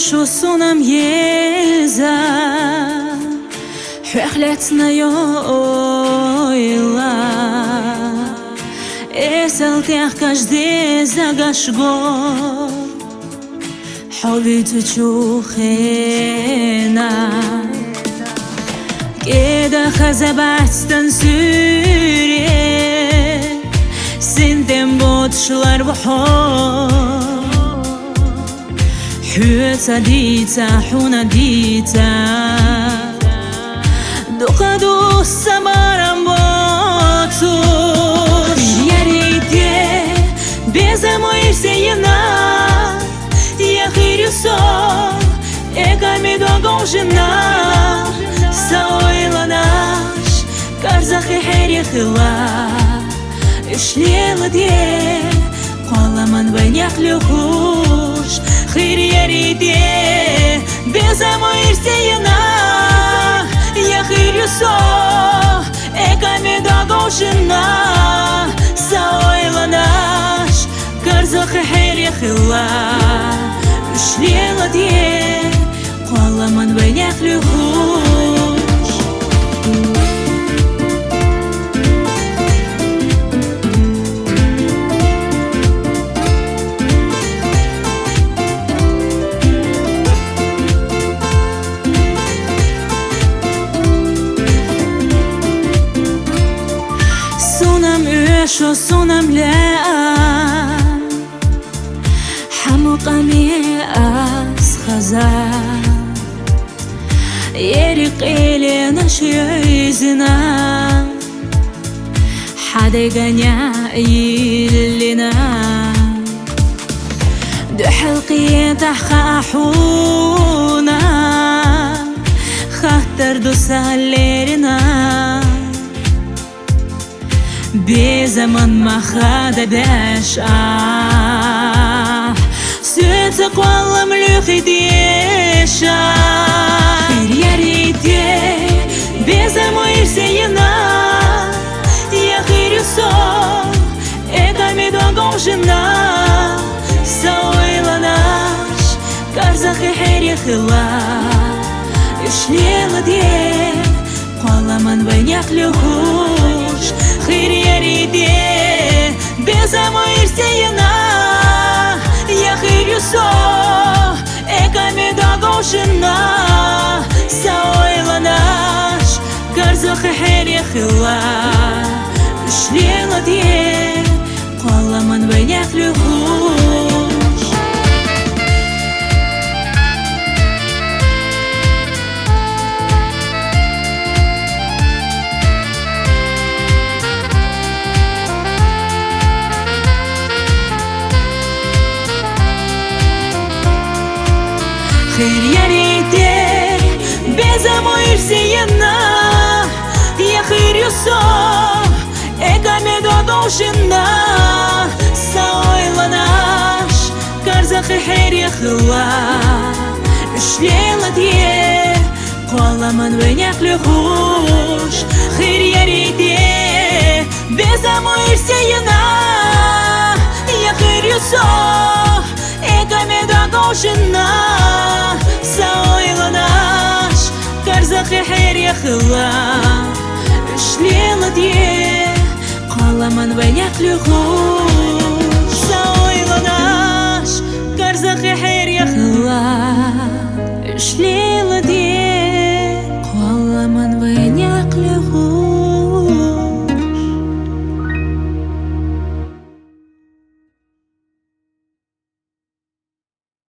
şu sunam yeza Хвехлецна йойла Эсэл тех каждый загашго Ховиту чухена Кеда хазабастан süre Синтем ботшлар бухор Hüta dita huna dita Dokadu samaram botur Yarite безамой сеяна Я хирюсо Эками догожена Саойла наш Карзахи херихила Ишлела де Қоламан вайняк люхуш Хир ярите безамой сеяна Я хирюсо Эками догожена Саойла наш Карзахи херихила Ишлела де Қоламан вайняк люхуш شو صنم لا حمق مياس خزان يرق إلي نشيزنا حدا يغنى يلنا دو حلقي تحخاحونا خاطر دو ساليرنا بزمن ما خاد باشا سوتك والله ملوخي ديشا خير يا ريتي بزمو يرسينا يا خير يصور إكامي دوغوشنا سويلا ناش كارزاخي خير يخلا يشليلا دي قولمن بينيك لهوش خير يريدي безамой сеяна Я خير يسوع إكامي داغوشنا ساويلا ناش كارزاخي خير يخلا شليلا دي قولمن بينيك لهوش خير يا ريتي безамой сеяна Я خير يسوع إكامي دوغوشنا ساويلا ناش كارزاخي خير يخلا شليلا دي قولمن وينيك لهوش خير يا ريتي безамой сеяна Я خير يسوع إكامي دوغوشنا ساويلا ناش كارزاخي خير يخلا شليلا دي قولمن وينيك لهوش ساويلا ناش كارزاخي خير يخلا